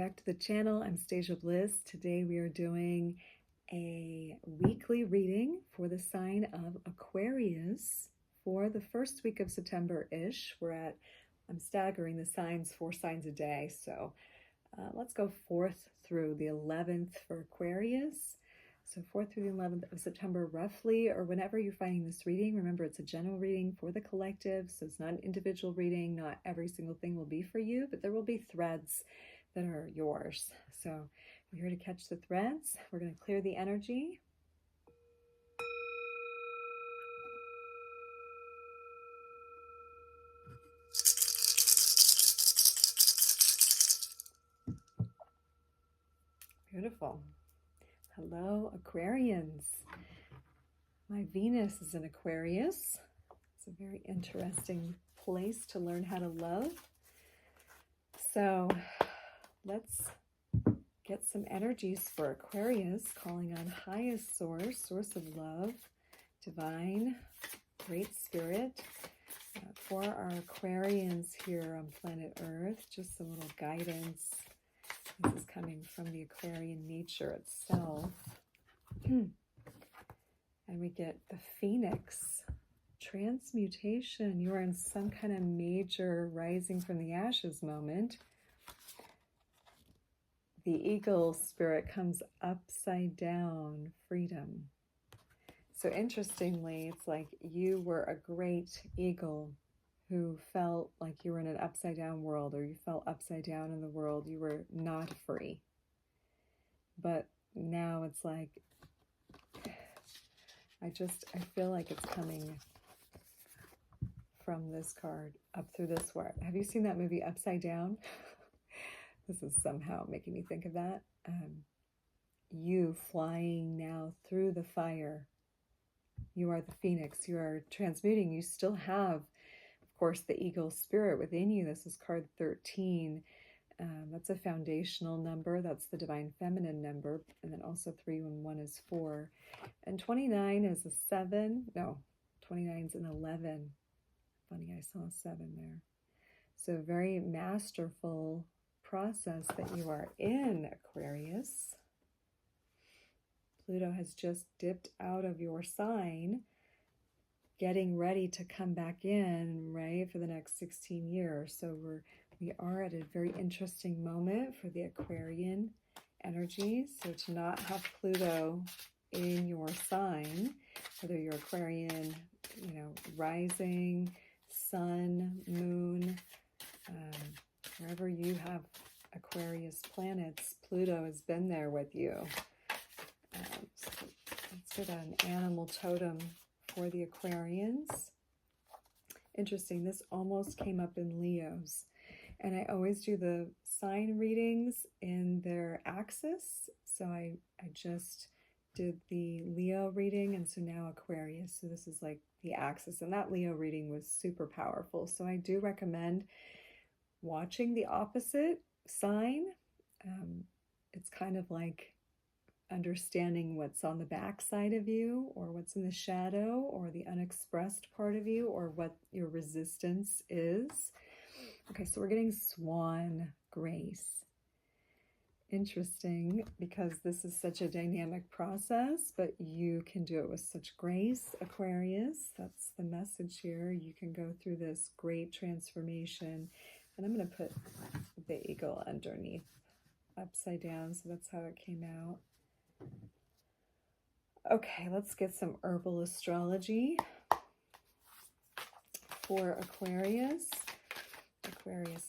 back to the channel. I'm Stasia Bliss. Today we are doing a weekly reading for the sign of Aquarius for the first week of September-ish. I'm staggering the signs, 4 signs a day. So let's go 4th through the 11th for Aquarius. So 4th through the 11th of September, roughly, or whenever you're finding this reading. Remember, it's a general reading for the collective, so it's not an individual reading. Not every single thing will be for you, but there will be threads that are yours. So we're here to catch the threads. We're going to clear the energy. Beautiful. Hello, Aquarians. My Venus is in Aquarius. It's a very interesting place to learn how to love. So let's get some energies for Aquarius, calling on highest source of love, divine, great spirit. For our Aquarians here on planet Earth, just some little guidance. This is coming from the Aquarian nature itself. And we get the Phoenix, transmutation. You are in some kind of major rising from the ashes moment. The eagle spirit comes upside down, freedom. So interestingly, it's like you were a great eagle who felt like you were in an upside down world, or you felt upside down in the world. You were not free. But now it's like, I feel like it's coming from this card up through this word. Have you seen that movie Upside Down? This is somehow making me think of that. You flying now through the fire. You are the Phoenix. You are transmuting. You still have, of course, the eagle spirit within you. This is card 13. That's a foundational number. That's the divine feminine number. And then also 3 and 1 is 4. And 29 is a 7. No, 29 is an 11. Funny, I saw a 7 there. So very masterful process that you are in, Aquarius. Pluto has just dipped out of your sign, getting ready to come back in, right, for the next 16 years. So we are at a very interesting moment for the Aquarian energy. So to not have Pluto in your sign, whether you're Aquarian, rising, sun, moon, wherever you have Aquarius planets, Pluto has been there with you. So let's get an animal totem for the Aquarians. Interesting, this almost came up in Leos. And I always do the sign readings in their axis. So I just did the Leo reading, and so now Aquarius. So this is like the axis, and that Leo reading was super powerful. So I do recommend watching the opposite sign. It's kind of like understanding what's on the back side of you, or what's in the shadow, or the unexpressed part of you, or what your resistance is. Okay, so we're getting Swan Grace. Interesting, because this is such a dynamic process, but you can do it with such grace, Aquarius. That's the message here. You can go through this great transformation. And I'm going to put the eagle underneath, upside down, so that's how it came out. Okay, let's get some herbal astrology for Aquarius. Aquarius.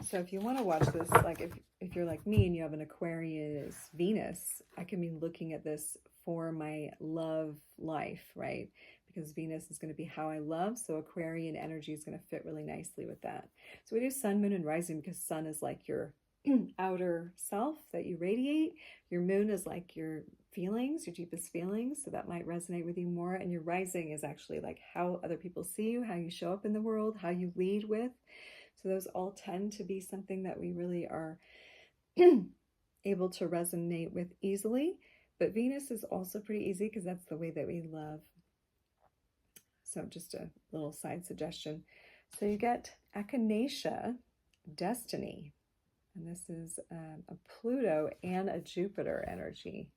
So if you want to watch this, like if you're like me and you have an Aquarius Venus, I can be looking at this for my love life, right? Because Venus is going to be how I love, so Aquarian energy is going to fit really nicely with that. So we do sun, moon, and rising because sun is like your outer self that you radiate. Your moon is like your feelings, your deepest feelings, so that might resonate with you more. And your rising is actually like how other people see you, how you show up in the world, how you lead with. So those all tend to be something that we really are able to resonate with easily. But Venus is also pretty easy because that's the way that we love. So just a little side suggestion. So you get Echinacea, destiny. And this is a Pluto and a Jupiter energy.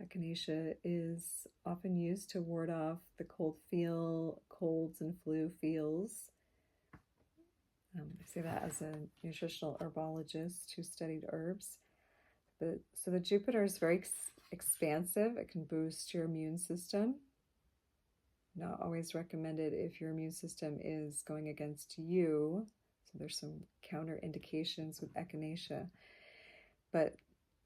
Echinacea is often used to ward off the colds and flu feels. I say that as a nutritional herbologist who studied herbs. So the Jupiter is very expansive. It can boost your immune system. Not always recommended if your immune system is going against you. So there's some counter indications with Echinacea. But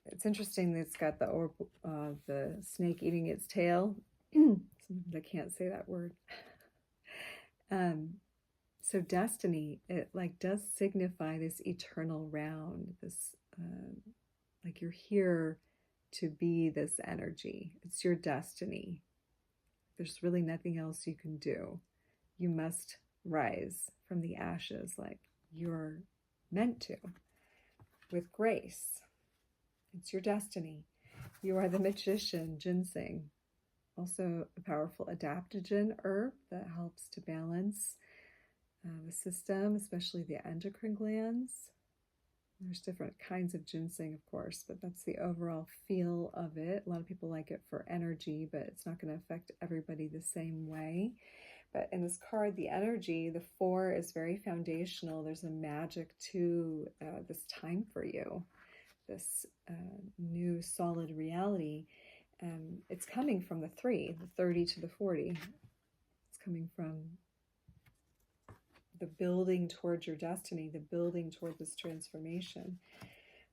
it's interesting that it's got the snake eating its tail. Sometimes I can't say that word. So destiny, it like does signify this eternal round, this like you're here to be this energy. It's your destiny. There's really nothing else you can do. You must rise from the ashes like you're meant to, with grace. It's your destiny. You are the magician, ginseng. Also a powerful adaptogen herb that helps to balance the system, especially the endocrine glands. There's different kinds of ginseng, of course, but that's the overall feel of it. A lot of people like it for energy, but it's not going to affect everybody the same way. But in this card, the energy, the 4 is very foundational. There's a magic to this time for you, this new solid reality. It's coming from the 3, the 30 to the 40. It's coming from the building towards your destiny, the building toward this transformation.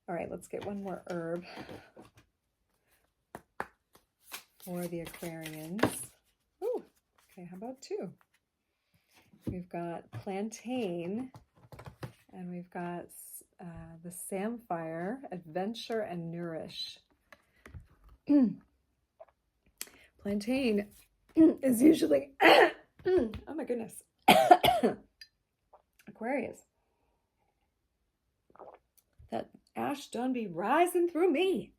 All right, let's get one more herb for the Aquarians. Ooh, okay, how about 2? We've got plantain, and we've got the samphire, adventure and nourish. Plantain is usually, oh my goodness, Aquarius. That ash done be rising through me.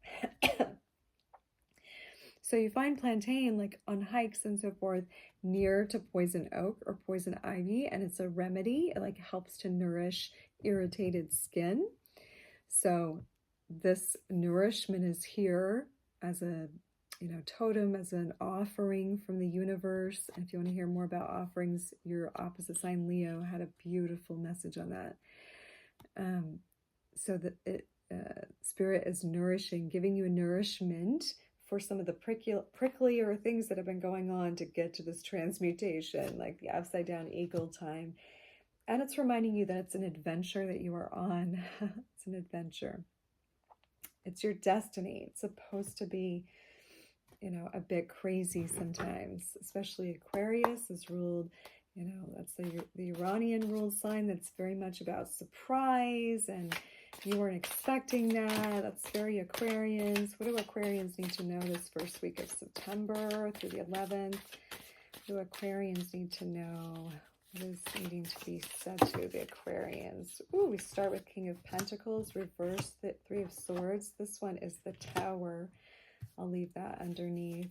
So you find plantain like on hikes and so forth near to poison oak or poison ivy, and it's a remedy. It like helps to nourish irritated skin. So this nourishment is here as a totem, as an offering from the universe. And if you want to hear more about offerings, your opposite sign Leo had a beautiful message on that. So that spirit is nourishing, giving you a nourishment for some of the pricklier things that have been going on to get to this transmutation, like the upside down eagle time. And it's reminding you that it's an adventure that you are on. It's an adventure. It's your destiny. It's supposed to be a bit crazy sometimes, especially Aquarius is ruled, that's the Iranian ruled sign that's very much about surprise, and you weren't expecting that. That's very Aquarians. What do Aquarians need to know this first week of September through the 11th? What do Aquarians need to know? What is needing to be said to the Aquarians? Ooh, we start with King of Pentacles, reverse the 3 of Swords. This one is the Tower. I'll leave that underneath.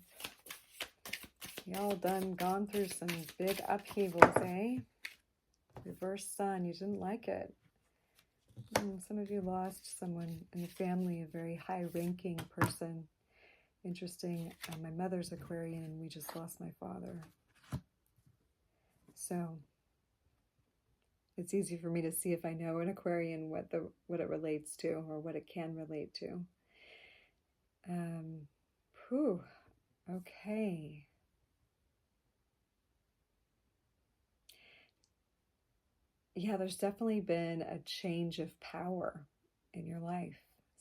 Y'all gone through some big upheavals, eh? Reverse Sun, you didn't like it. Some of you lost someone in the family, a very high-ranking person. Interesting, my mother's Aquarian, and we just lost my father. So it's easy for me to see if I know an Aquarian what it relates to, or what it can relate to. Okay. Yeah, there's definitely been a change of power in your life.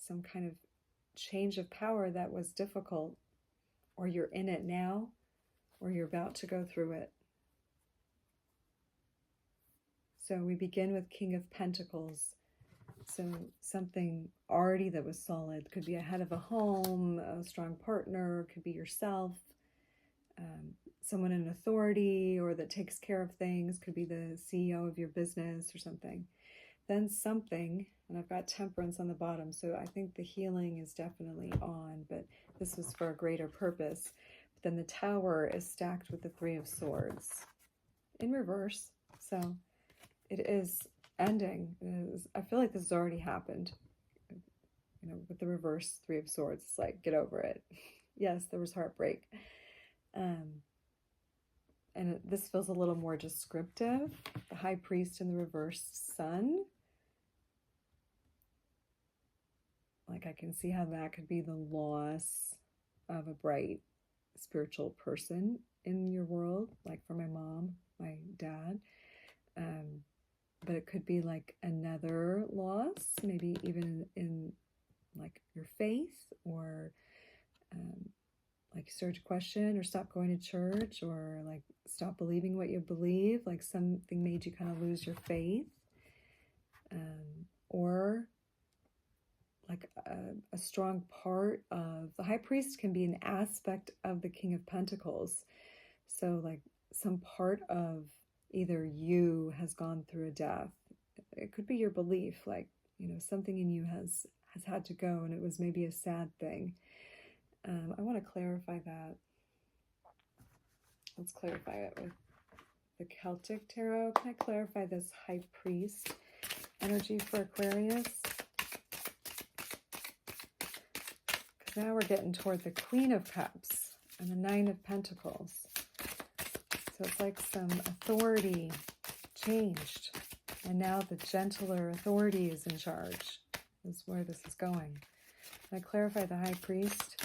Some kind of change of power that was difficult, or you're in it now, or you're about to go through it. So we begin with King of Pentacles. So something already that was solid. Could be a head of a home, a strong partner, could be yourself, someone in authority or that takes care of things, could be the CEO of your business or something. Then something, and I've got Temperance on the bottom, so I think the healing is definitely on, but this was for a greater purpose. But then the Tower is stacked with the 3 of Swords. in reverse. So it is ending. I feel like this has already happened. You know, with the reverse Three of Swords, it's like, get over it. Yes, there was heartbreak. And this feels a little more descriptive. The High Priest in the reverse Sun. Like, I can see how that could be the loss of a bright spiritual person in your world, like for my mom, my dad. But it could be like another loss, maybe even in like your faith, or like you start to question or stop going to church, or like stop believing what you believe, like something made you kind of lose your faith, or like a strong part of the High Priest can be an aspect of the King of Pentacles. So like some part of either you has gone through a death. It could be your belief, like, you know, something in you has had to go, and it was maybe a sad thing. I want to clarify that. Let's clarify it with the Celtic Tarot. Can I clarify this High Priest energy for Aquarius? Because now we're getting toward the Queen of Cups and the Nine of Pentacles. So it's like some authority changed, and now the gentler authority is in charge, is where this is going. Can I clarify the High Priest?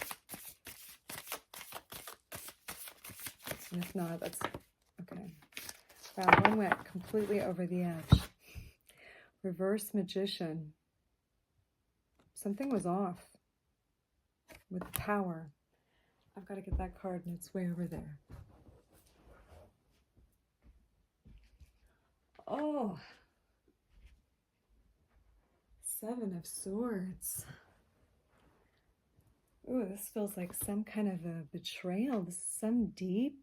And if not, that's okay. Wow, one went completely over the edge. Reverse Magician. Something was off with power. I've got to get that card, and it's way over there. Oh, Seven of Swords. Ooh, this feels like some kind of a betrayal. This is some deep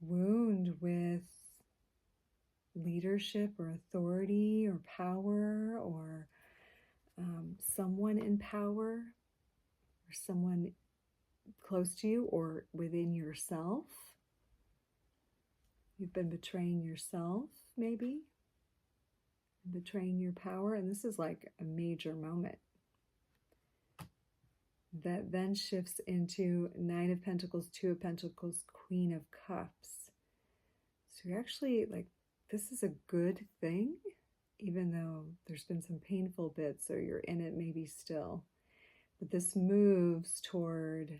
wound with leadership or authority or power, or someone in power, or someone close to you or within yourself. You've been betraying yourself, maybe, betraying your power, and this is like a major moment that then shifts into Nine of Pentacles, Two of Pentacles, Queen of Cups. So you're actually like, this is a good thing, even though there's been some painful bits, or you're in it maybe still. But this moves toward,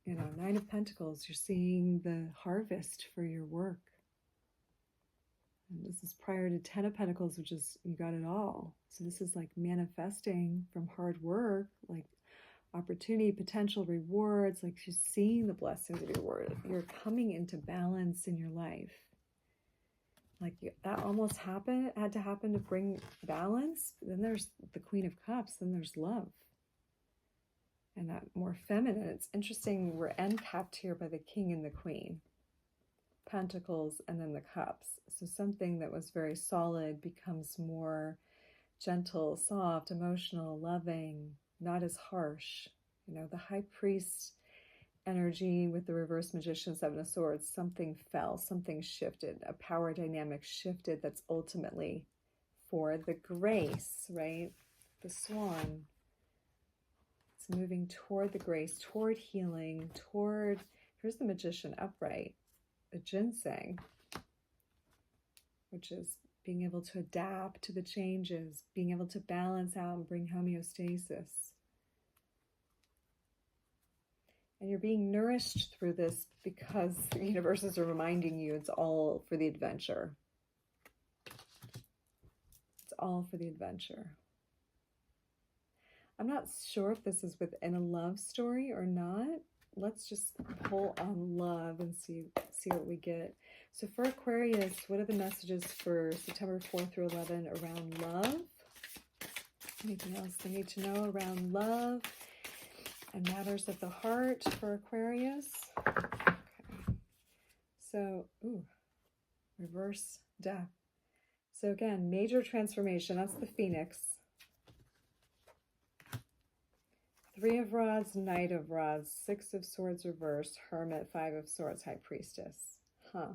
you know, Nine of Pentacles. You're seeing the harvest for your work. And this is prior to Ten of Pentacles, which is you got it all. So this is like manifesting from hard work, like opportunity, potential rewards, like you're seeing the blessings of your word. You're coming into balance in your life. Like that almost happened, had to happen to bring balance. Then there's the Queen of Cups, then there's love. And that more feminine. It's interesting, we're end capped here by the King and the Queen. Pentacles and then the Cups. So something that was very solid becomes more gentle, soft, emotional, loving, not as harsh. You know, the High Priest energy with the reverse Magician, Seven of Swords, something fell, something shifted, a power dynamic shifted that's ultimately for the grace, right? The Swan. It's moving toward the grace, toward healing, toward, here's the Magician upright, the Ginseng, which is being able to adapt to the changes, being able to balance out and bring homeostasis. And you're being nourished through this because the universes are reminding you it's all for the adventure. It's all for the adventure. I'm not sure if this is within a love story or not. Let's just pull on love and see what we get. So for Aquarius, what are the messages for September 4th through 11 around love? Anything else they need to know around love and matters of the heart for Aquarius? Okay. So, reverse death. So again, major transformation. That's the Phoenix. Three of Rods, Knight of Rods, Six of Swords reversed, Hermit, Five of Swords, High Priestess. Huh.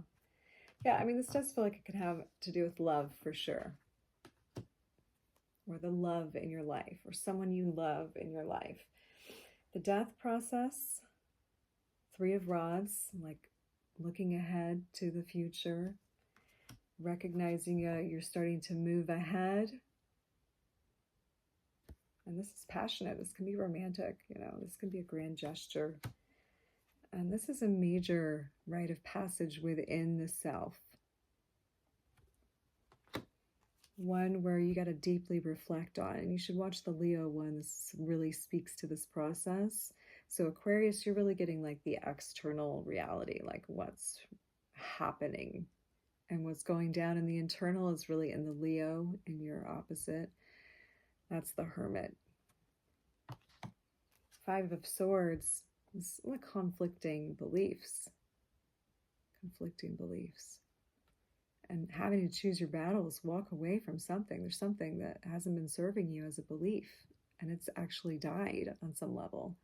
Yeah, I mean, this does feel like it could have to do with love for sure. Or the love in your life, or someone you love in your life. The death process, 3 of Rods, like looking ahead to the future, recognizing you're starting to move ahead. And this is passionate. This can be romantic, you know, this can be a grand gesture. And this is a major rite of passage within the self. One where you got to deeply reflect on. And you should watch the Leo one. This really speaks to this process. So Aquarius, you're really getting like the external reality, like what's happening. And what's going down in the internal is really in the Leo, in your opposite. That's the Hermit. 5 of Swords is like conflicting beliefs. Conflicting beliefs. And having to choose your battles, walk away from something. There's something that hasn't been serving you as a belief. And it's actually died on some level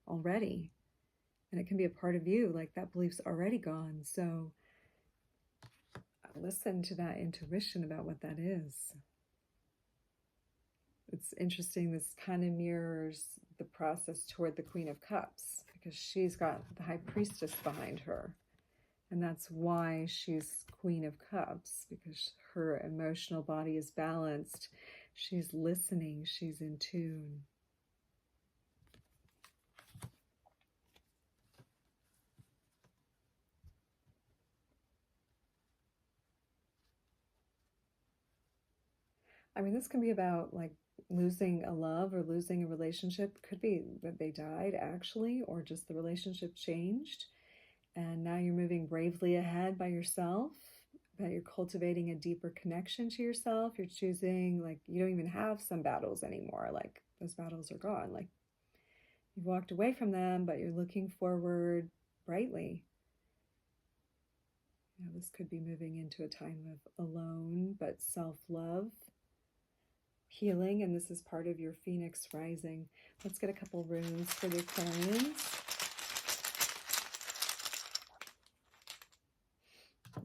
already. And it can be a part of you, like that belief's already gone. So listen to that intuition about what that is. It's interesting, this kind of mirrors the process toward the Queen of Cups, because she's got the High Priestess behind her. And that's why she's Queen of Cups, because her emotional body is balanced. She's listening, she's in tune. I mean, this can be about like losing a love or losing a relationship. Could be that they died actually, or just the relationship changed. And now you're moving bravely ahead by yourself, that you're cultivating a deeper connection to yourself. You're choosing, like, you don't even have some battles anymore. Like, those battles are gone. Like, you've walked away from them, but you're looking forward brightly. You know, this could be moving into a time of alone, but self-love, healing, and this is part of your Phoenix rising. Let's get a couple runes for the Aquarians.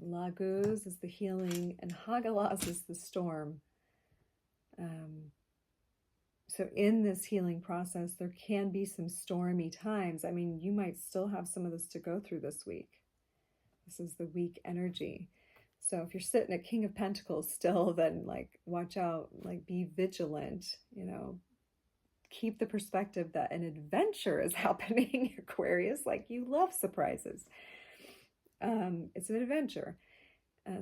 Laguz is the healing, and Hagalas is the storm. So in this healing process, there can be some stormy times. I mean, you might still have some of this to go through this week. This is the weak energy. So if you're sitting at King of Pentacles still, then like watch out, like be vigilant, you know, keep the perspective that an adventure is happening, Aquarius, like you love surprises. It's an adventure.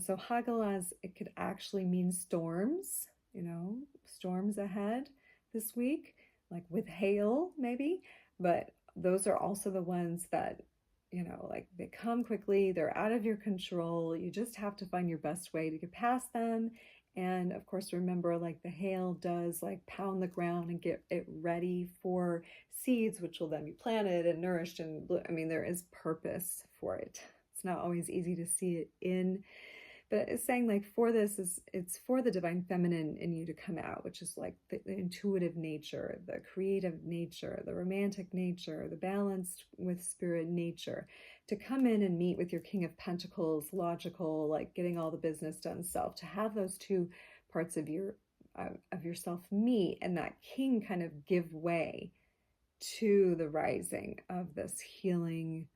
So Hagalas, it could actually mean storms, you know, storms ahead this week, like with hail maybe, but those are also the ones that, you know, like they come quickly, they're out of your control. You just have to find your best way to get past them. And of course, remember, like the hail does like pound the ground and get it ready for seeds, which will then be planted and nourished. And I mean, there is purpose for it. It's not always easy to see it in, but it's saying like for this is, it's for the divine feminine in you to come out, which is like the intuitive nature, the creative nature, the romantic nature, the balanced with spirit nature, to come in and meet with your King of Pentacles, logical, like getting all the business done self, to have those two parts of yourself meet, and that king kind of give way to the rising of this healing,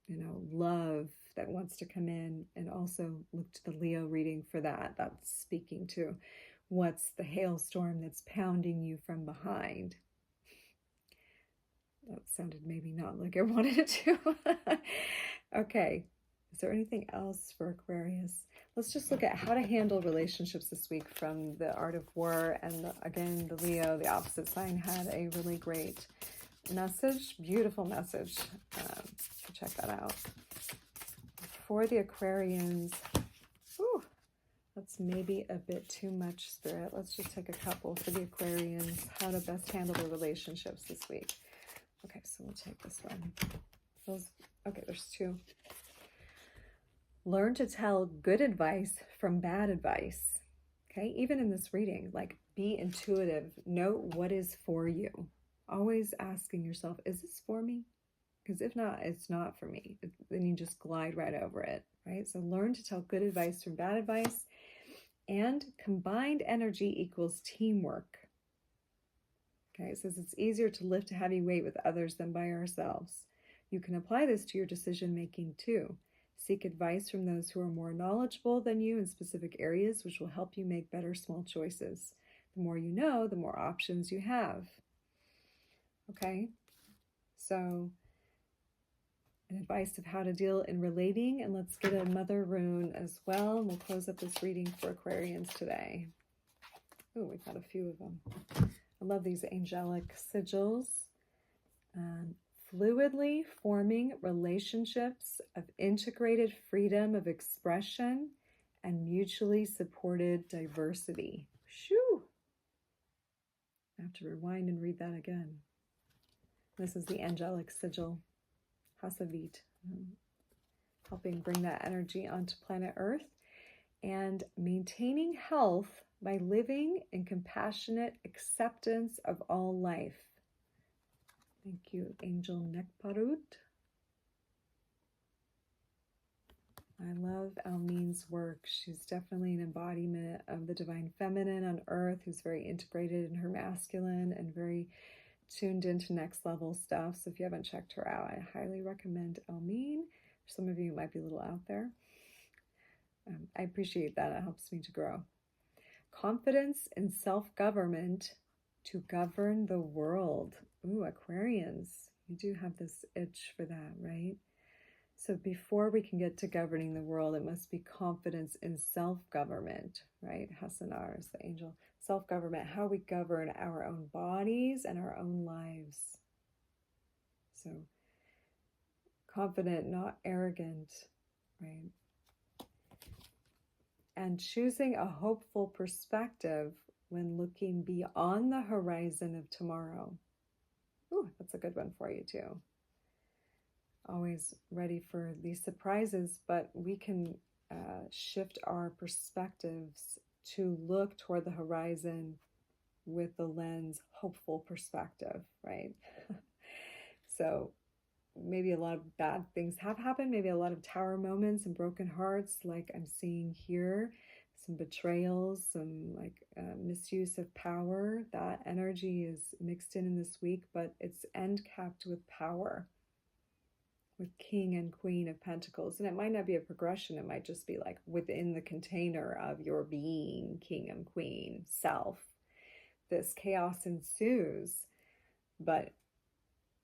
you know, love that wants to come in. And also look to the Leo reading for that. That's speaking to what's the hailstorm that's pounding you from behind. That sounded maybe not like I wanted it to. Okay, is there anything else for Aquarius? Let's just look at how to handle relationships this week from the Art of War. And again, the Leo, the opposite sign, had a really great message, beautiful message. Check that out. For the Aquarians, whew, that's maybe a bit too much, Spirit. Let's just take a couple for the Aquarians, how to best handle their relationships this week. Okay, so we'll take this one. Okay, there's two. Learn to tell good advice from bad advice. Okay, even in this reading, like be intuitive, know what is for you. Always asking yourself, is this for me? Because if not, it's not for me. Then you just glide right over it, right? So learn to tell good advice from bad advice. And combined energy equals teamwork. Okay, it says it's easier to lift a heavy weight with others than by ourselves. You can apply this to your decision making too. Seek advice from those who are more knowledgeable than you in specific areas, which will help you make better small choices. The more you know, the more options you have. Okay, so an advice of how to deal in relating, and let's get a mother rune as well, and we'll close up this reading for Aquarians today. Oh, we've got a few of them. I love these angelic sigils. Fluidly forming relationships of integrated freedom of expression and mutually supported diversity. Shoo! I have to rewind and read that again. This is the angelic sigil, Hasavit, helping bring that energy onto planet Earth, and maintaining health by living in compassionate acceptance of all life. Thank you, Angel Nekparut. I love Almine's work. She's definitely an embodiment of the divine feminine on earth, who's very integrated in her masculine and very tuned into next level stuff. So if you haven't checked her out, I highly recommend Almine. For some of you, it might be a little out there. I appreciate that. It helps me to grow. Confidence in self-government to govern the world. Ooh, Aquarians, you do have this itch for that, right? So before we can get to governing the world, it must be confidence in self-government, right? Hasanar is the angel. Self-government, how we govern our own bodies and our own lives. So confident, not arrogant, right? And choosing a hopeful perspective when looking beyond the horizon of tomorrow. Ooh, that's a good one for you too. Always ready for these surprises, but we can shift our perspectives to look toward the horizon with the lens hopeful perspective, right? So maybe a lot of bad things have happened, maybe a lot of tower moments and broken hearts like I'm seeing here, some betrayals, some like misuse of power. That energy is mixed in this week, but it's end capped with power, with King and Queen of Pentacles. And it might not be a progression, it might just be like within the container of your being, King and Queen, self. This chaos ensues, but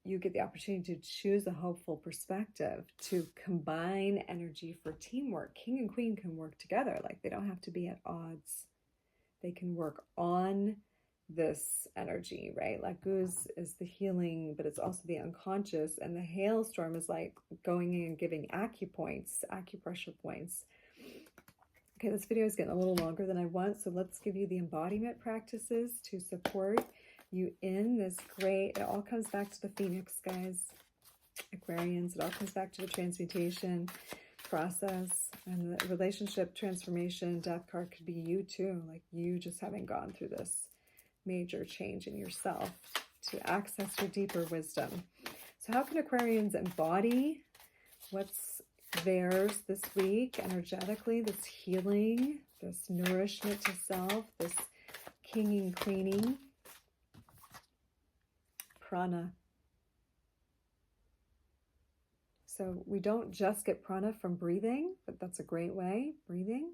you get the opportunity to choose a hopeful perspective, to combine energy for teamwork. King and Queen can work together, like they don't have to be at odds. They can work on this energy, right? Like Guz is the healing, but it's also the unconscious, and the hailstorm is like going in and giving acupressure points. Okay, this video is getting a little longer than I want, so let's give you the embodiment practices to support you in this great, it all comes back to the Phoenix, guys, Aquarians. It all comes back to the transmutation process, and the relationship transformation. Death card could be you too, like you just having gone through this major change in yourself to access your deeper wisdom. So how can Aquarians embody what's theirs this week energetically, this healing, this nourishment to self, this kinging, queening? Prana. So we don't just get prana from breathing, but that's a great way, breathing.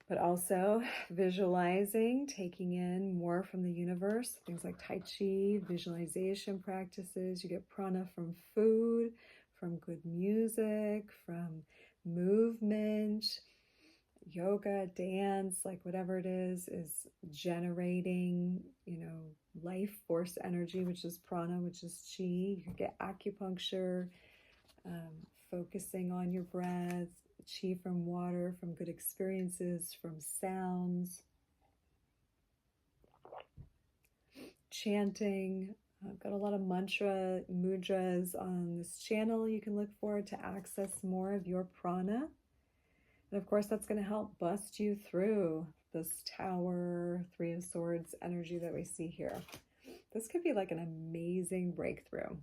But also visualizing, taking in more from the universe, things like Tai Chi, visualization practices. You get prana from food, from good music, from movement, yoga, dance, like whatever it is generating, life force energy, which is prana, which is chi. You can get acupuncture, focusing on your breath, chi from water, from good experiences, from sounds, chanting. I've got a lot of mantra mudras on this channel you can look for to access more of your prana. And of course, that's going to help bust you through this Tower, Three of Swords energy that we see here. This could be like an amazing breakthrough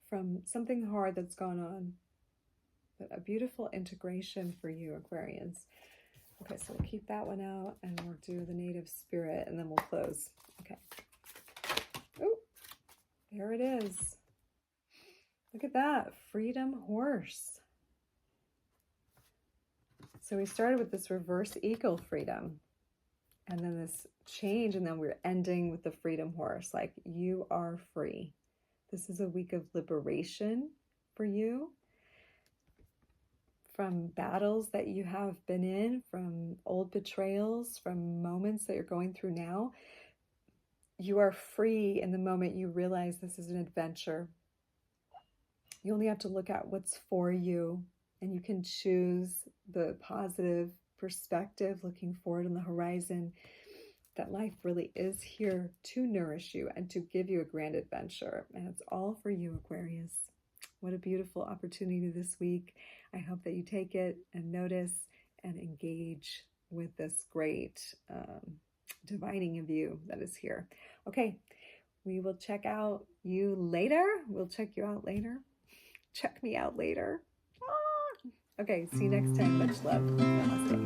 from something hard that's gone on, but a beautiful integration for you, Aquarians. Okay, so we'll keep that one out and we'll do the native spirit and then we'll close. Okay. Oh, there it is. Look at that, freedom horse. So we started with this reverse eagle freedom and then this change, and then we're ending with the freedom horse. Like, you are free. This is a week of liberation for you from battles that you have been in, from old betrayals, from moments that you're going through now. You are free in the moment you realize this is an adventure. You only have to look at what's for you, and you can choose the positive perspective, looking forward on the horizon, that life really is here to nourish you and to give you a grand adventure. And it's all for you, Aquarius. What a beautiful opportunity this week. I hope that you take it and notice and engage with this great divining of you that is here. Okay, we will check out you later. We'll check you out later. Check me out later. Ah! Okay, see you next time. Much love. Namaste.